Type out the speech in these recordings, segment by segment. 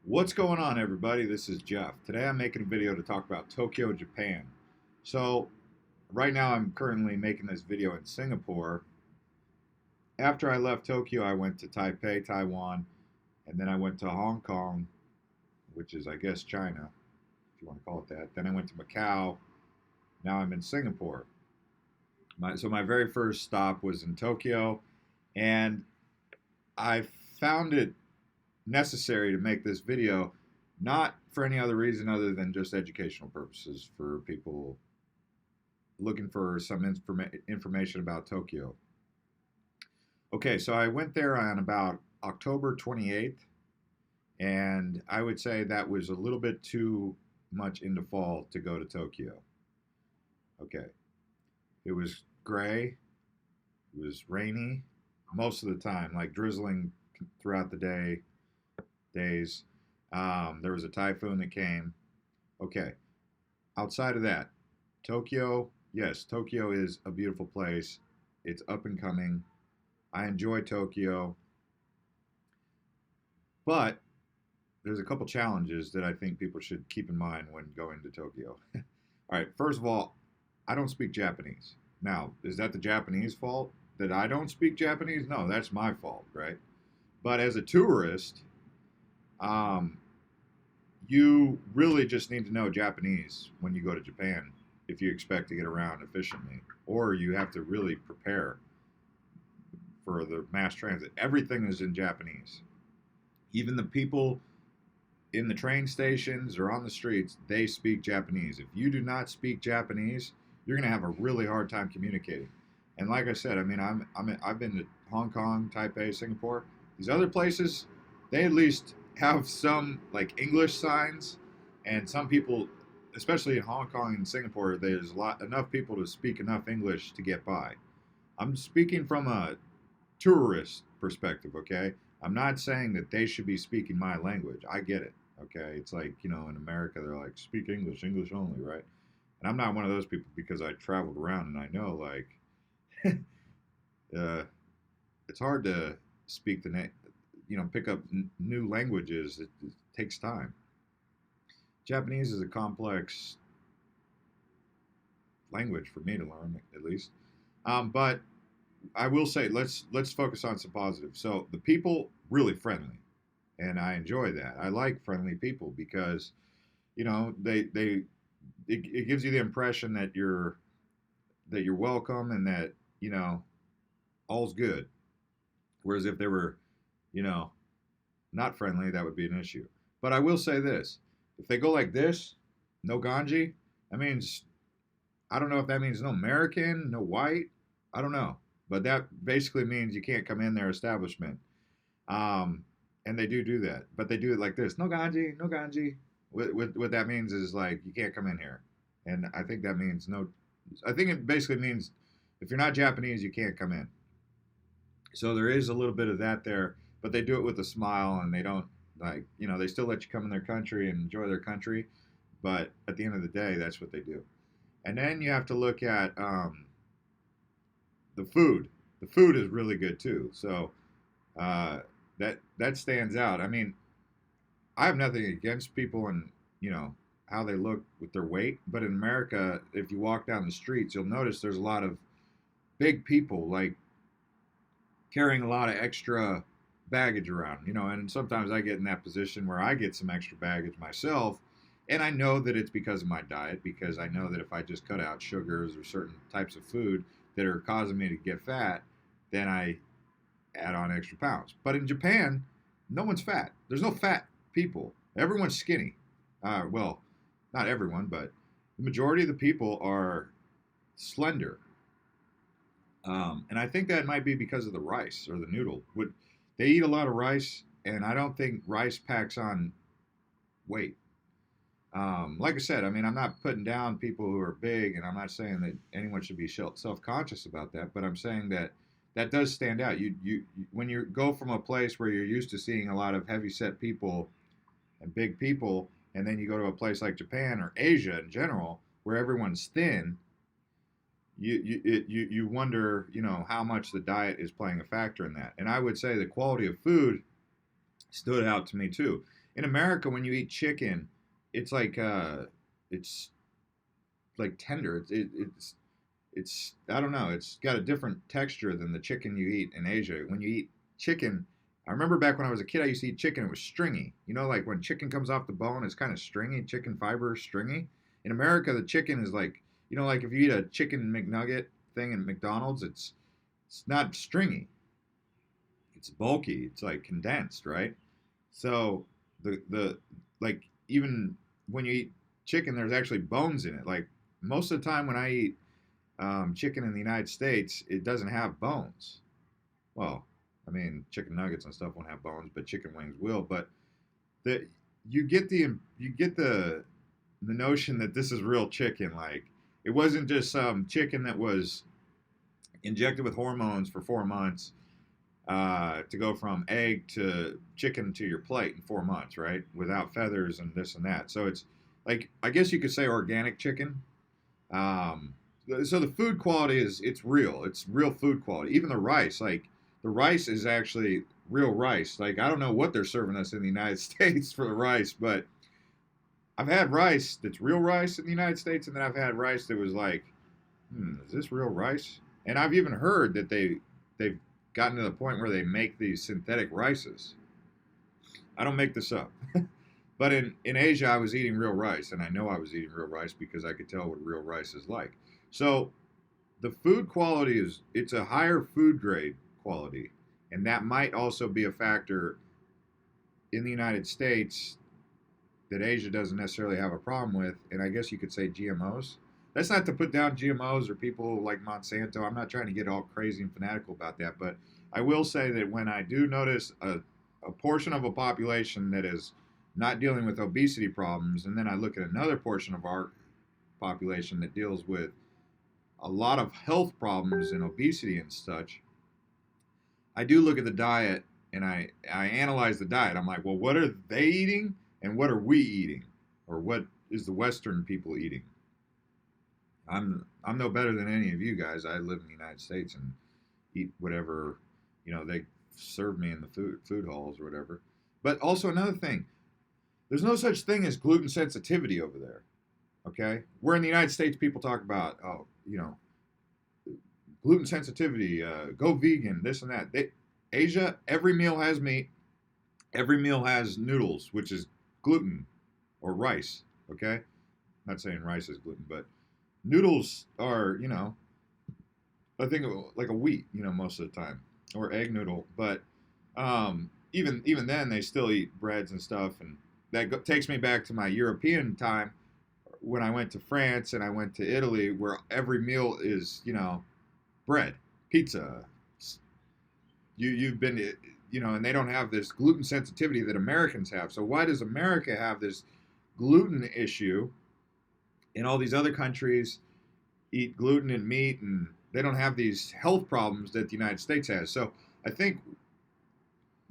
What's going on, everybody? This is Jeff. Today I'm making a video to talk about Tokyo, Japan. So, right now I'm currently making this video in Singapore. After I left Tokyo, I went to Taipei, Taiwan, and then I went to Hong Kong, which is, I guess, China, if you want to call it that. Then I went to Macau. Now I'm in Singapore. So, my very first stop was in Tokyo, and I found it necessary to make this video, not for any other reason other than just educational purposes for people looking for some information about Tokyo. Okay, so I went there on about October 28th, and I would say that was a little bit too much into fall to go to Tokyo. Okay, it was gray, it was rainy most of the time, like drizzling throughout the days. There was a typhoon that came. Okay, outside of that, Tokyo, yes, Tokyo is a beautiful place. It's up and coming. I enjoy Tokyo, but there's a couple challenges that I think people should keep in mind when going to Tokyo. All right, first of all, I don't speak Japanese. Now, is that the Japanese fault that I don't speak Japanese? No, that's my fault, right? But as a tourist, um, you really just need to know Japanese when you go to Japan if you expect to get around efficiently, or you have to really prepare for the mass transit. Everything is in Japanese. Even the people in the train stations or on the streets, they speak Japanese. If you do not speak Japanese, you're going to have a really hard time communicating. And like I said, I mean, I've been to Hong Kong, Taipei, Singapore. These other places, they at least have some like English signs, and some people, especially in Hong Kong and Singapore, there's enough people to speak enough English to get by. I'm speaking from a tourist perspective, okay? I'm not saying that they should be speaking my language. I get it, okay? It's like, in America, they're like, speak English, English only, right? And I'm not one of those people because I traveled around and I know, like, uh, it's hard to speak pick up new languages. It takes time. Japanese is a complex language for me to learn, at least. But I will say, let's focus on some positives. So the people really friendly, and I enjoy that. I like friendly people because it gives you the impression that you're welcome and that all's good. Whereas if they were you know not friendly, that would be an issue. But I will say this: if they go like this, no ganji, that means I don't know if that means no American, no white. I don't know, but that basically means you can't come in their establishment. Um, and they do that, but they do it like this: no ganji, no ganji. What that means is like you can't come in here, and I think that means no. I think it basically means if you're not Japanese, you can't come in. So there is a little bit of that there, but they do it with a smile, and they don't they still let you come in their country and enjoy their country, but at the end of the day, that's what they do. And then you have to look at the food. The food is really good too. So uh, that stands out. I mean, I have nothing against people and how they look with their weight, but in America, if you walk down the streets, you'll notice there's a lot of big people like carrying a lot of extra baggage around. And sometimes I get in that position where I get some extra baggage myself, and I know that it's because of my diet, because I know that if I just cut out sugars or certain types of food that are causing me to get fat, then I add on extra pounds. But in Japan, no one's fat. There's no fat people. Everyone's skinny. Well, not everyone, but the majority of the people are slender. And I think that might be because of the rice or the noodle. They eat a lot of rice, and I don't think rice packs on weight. Like I said, I mean, I'm not putting down people who are big, and I'm not saying that anyone should be self-conscious about that, but I'm saying that that does stand out. You when you go from a place where you're used to seeing a lot of heavy-set people and big people, and then you go to a place like Japan or Asia in general, where everyone's thin, you wonder how much the diet is playing a factor in that. And I would say the quality of food stood out to me too. in America, when you eat chicken, it's it's like tender. It's I don't know. It's got a different texture than the chicken you eat in Asia. When you eat chicken, I remember back when I was a kid, I used to eat chicken. It was stringy. You know, like when chicken comes off the bone, it's kind of stringy. Chicken fiber is stringy. In America, the chicken is like, you know, like if you eat a chicken McNugget thing in McDonald's, it's not stringy. It's bulky. It's like condensed, right? So the like even when you eat chicken, there's actually bones in it. Like most of the time when I eat chicken in the United States, it doesn't have bones. Well, I mean, chicken nuggets and stuff won't have bones, but chicken wings will. But the you get the notion that this is real chicken. Like it wasn't just some chicken that was injected with hormones for 4 months to go from egg to chicken to your plate in 4 months, right? Without feathers and this and that. So it's like I guess you could say organic chicken. Um, so the food quality is it's real. It's real food quality. Even the rice, like the rice is actually real rice. Like I don't know what they're serving us in the United States for the rice, but I've had rice that's real rice in the United States, and then I've had rice that was like, is this real rice? And I've even heard that they've gotten to the point where they make these synthetic rices. I don't make this up. But in Asia, I was eating real rice, and I know I was eating real rice because I could tell what real rice is like. So the food quality is it's a higher food grade quality, and that might also be a factor in the United States that Asia doesn't necessarily have a problem with. And I guess you could say GMOs. That's not to put down GMOs or people like Monsanto. I'm not trying to get all crazy and fanatical about that, but I will say that when I do notice a portion of a population that is not dealing with obesity problems, and then I look at another portion of our population that deals with a lot of health problems and obesity and such, I do look at the diet and I analyze the diet. I'm like, well, what are they eating and what are we eating? Or what is the Western people eating? I'm no better than any of you guys. I live in the United States and eat whatever, they serve me in the food halls or whatever. But also another thing, there's no such thing as gluten sensitivity over there. Okay? Where in the United States people talk about, gluten sensitivity, go vegan, this and that. Asia, every meal has meat, every meal has noodles, which is gluten or rice. Okay? I'm not saying rice is gluten, but noodles are, I think like a wheat, most of the time, or egg noodle. But even then, they still eat breads and stuff, and that takes me back to my European time when I went to France and I went to Italy, where every meal is, bread, pizza. You've been, and they don't have this gluten sensitivity that Americans have. So why does America have this gluten issue? In all these other countries eat gluten and meat, and they don't have these health problems that the United States has. So I think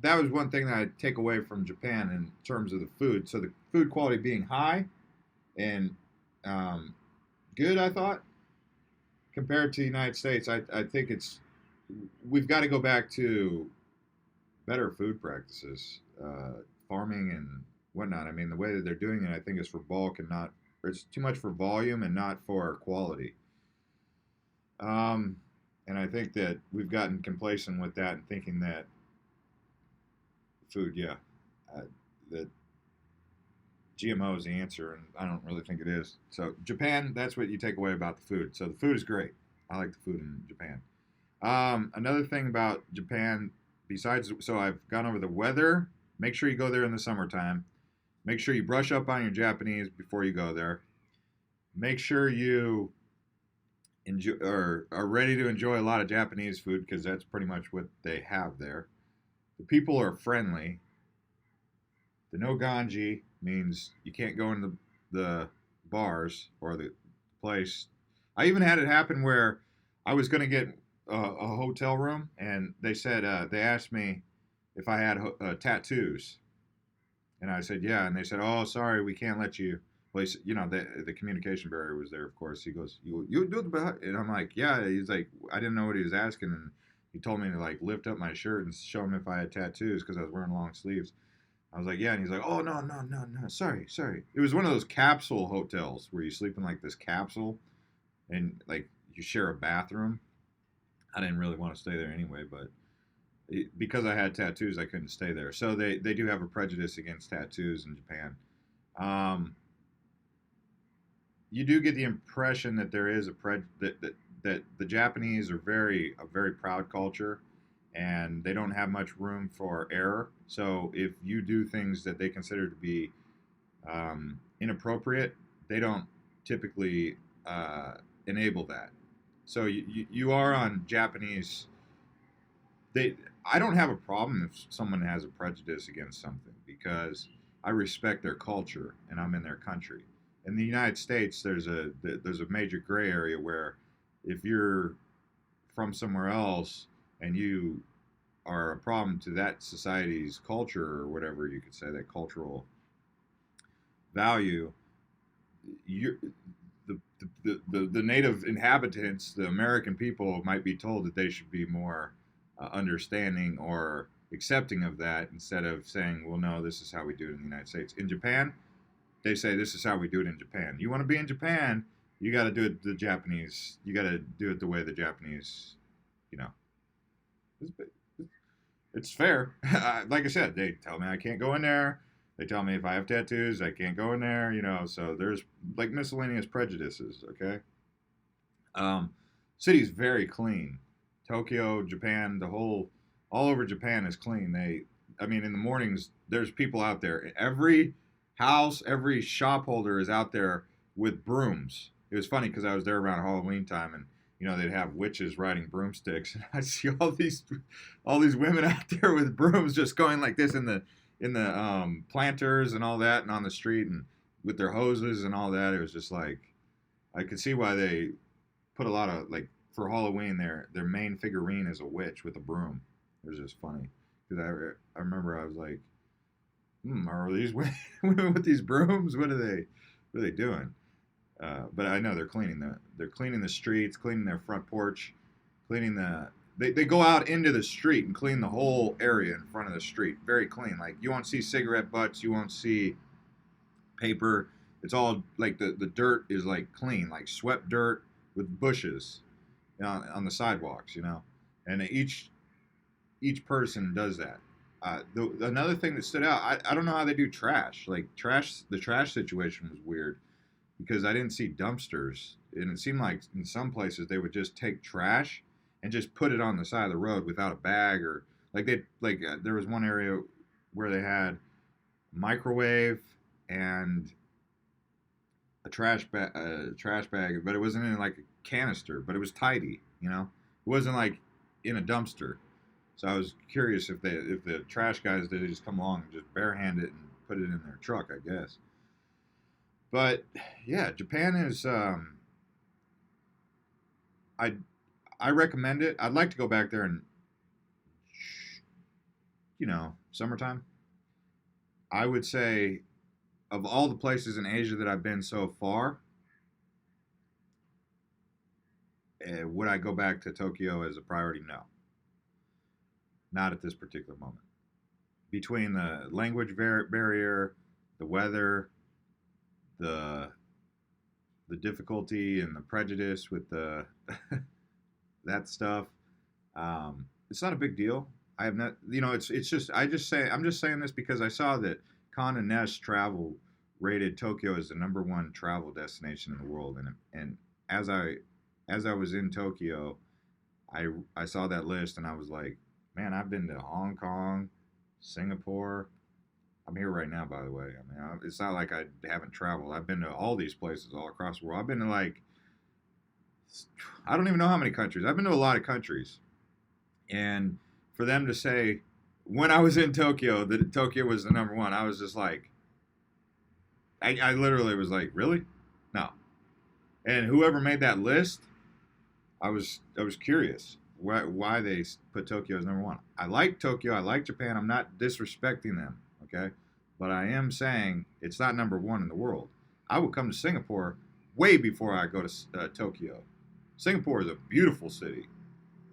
that was one thing that I take away from Japan in terms of the food. So the food quality being high and good, I thought, compared to the United States, I think we've got to go back to better food practices, farming and whatnot. I mean, the way that they're doing it, I think, is for bulk and not. It's too much for volume and not for quality. And I think that we've gotten complacent with that and thinking that food, yeah, that GMO is the answer, and I don't really think it is. So Japan, that's what you take away about the food. So the food is great. I like the food in Japan. Another thing about Japan, so I've gone over the weather. Make sure you go there in the summertime. Make sure you brush up on your Japanese before you go there. Make sure you enjoy or are ready to enjoy a lot of Japanese food because that's pretty much what they have there. The people are friendly. The no ganji means you can't go into the bars or the place. I even had it happen where I was going to get a hotel room, and they said they asked me if I had tattoos, and I said yeah, and they said, oh, sorry, we can't let you. Well, the communication barrier was there, of course. He goes, you do it, and I'm like, yeah. He's like, I didn't know what he was asking, and he told me to like lift up my shirt and show him if I had tattoos because I was wearing long sleeves. I was like, yeah, and he's like, oh no, no, no, no, sorry, sorry. It was one of those capsule hotels where you sleep in like this capsule and like you share a bathroom. I didn't really want to stay there anyway, but because I had tattoos, I couldn't stay there. So they do have a prejudice against tattoos in Japan. Um, you do get the impression that there is that the Japanese are a very proud culture, and they don't have much room for error. So if you do things that they consider to be inappropriate, they don't typically enable that. So you are on Japanese. They I don't have a problem if someone has a prejudice against something because I respect their culture and I'm in their country. In the United States, there's a major gray area where if you're from somewhere else and you are a problem to that society's culture or whatever you could say, that cultural value, you the native inhabitants, the American people, might be told that they should be more understanding or accepting of that instead of saying, well, no, this is how we do it in the United States. In Japan, they say this is how we do it in Japan. You want to be in Japan, you got to do it the Japanese. You got to do it the way the Japanese, you know. It's fair. Like I said, they tell me I can't go in there. They tell me if I have tattoos, I can't go in there. You know, so there's like miscellaneous prejudices. Okay. Um, city's very clean. Tokyo, Japan, all over Japan is clean. I mean, in the mornings, there's people out there. Every house, every shop holder is out there with brooms. It was funny because I was there around Halloween time, and they'd have witches riding broomsticks, and I see all these women out there with brooms just going like this in the planters and all that, and on the street and with their hoses and all that. It was just like I could see why they put a lot of like for Halloween their main figurine is a witch with a broom. It was just funny because I remember I was like, are these women with these brooms? What are they doing? But I know they're cleaning the streets, cleaning their front porch, cleaning they go out into the street and clean the whole area in front of the street. Very clean. Like you won't see cigarette butts, you won't see paper. It's all like the dirt is like clean, like swept dirt with bushes on the sidewalks, and each person does that. Another thing that stood out, I don't know how they do trash. Like the trash situation was weird because I didn't see dumpsters, and it seemed like in some places they would just take trash and just put it on the side of the road without a bag, or there was one area where they had microwave and a trash bag, but it wasn't in like a canister, but it was tidy, It wasn't like in a dumpster. So I was curious if the trash guys did just come along and just barehand it and put it in their truck, I guess. But yeah, Japan is I recommend it. I'd like to go back there in summertime. I would say of all the places in Asia that I've been so far, would I go back to Tokyo as a priority? No. Not at this particular moment. Between the language barrier, the weather, the difficulty and the prejudice with the that stuff, it's not a big deal. I have not, it's just I'm just saying this because I saw that Condé Nast Travel rated Tokyo as the #1 travel destination in the world, and as I was in Tokyo, I saw that list and I was like, man, I've been to Hong Kong, Singapore. I'm here right now, by the way. I mean, it's not like I haven't traveled. I've been to all these places all across the world. I've been to I don't even know how many countries. I've been to a lot of countries. And for them to say, when I was in Tokyo, that Tokyo was the #1, I was just like, I literally was like, really? No. And whoever made that list, I was curious why they put Tokyo as #1. I like Tokyo. I like Japan. I'm not disrespecting them, okay? But I am saying it's not #1 in the world. I would come to Singapore way before I go to Tokyo. Singapore is a beautiful city.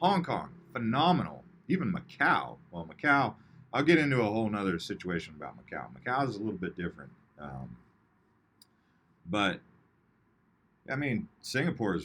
Hong Kong, phenomenal. Even Macau. Well, Macau, I'll get into a whole nother situation about Macau. Macau is a little bit different, but I mean, Singapore and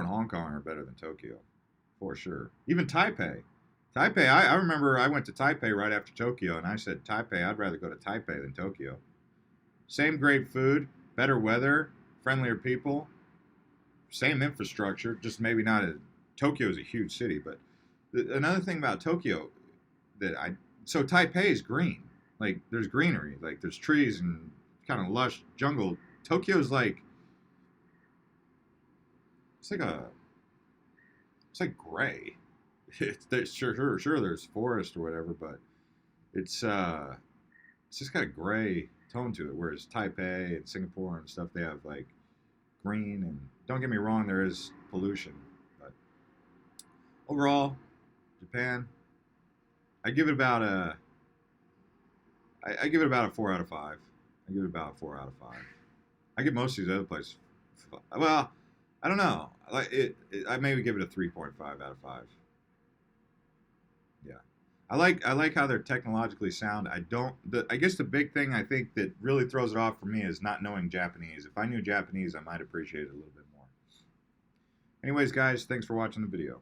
Hong Kong are better than Tokyo, for sure. Even Taipei. I remember I went to Taipei right after Tokyo, and I said, Taipei, I'd rather go to Taipei than Tokyo. Same great food, better weather, friendlier people, same infrastructure, just maybe not as. Tokyo is a huge city, but another thing about Tokyo that I. So Taipei is green. Like, there's greenery, like, there's trees and kind of lush jungle. Tokyo's like. It's like a. It's like gray. Sure, there's forest or whatever, but it's it's just got a gray tone to it. Whereas Taipei and Singapore and stuff, they have like green. And don't get me wrong, there is pollution, but overall, Japan, I give it about a. I give it about a 4 out of 5. I give it about a 4 out of 5. I give most of these other places. Well, I don't know. Like I maybe give it a 3.5 out of 5. Yeah. I like how they're technologically sound. I guess the big thing I think that really throws it off for me is not knowing Japanese. If I knew Japanese, I might appreciate it a little bit more. Anyways, guys, thanks for watching the video.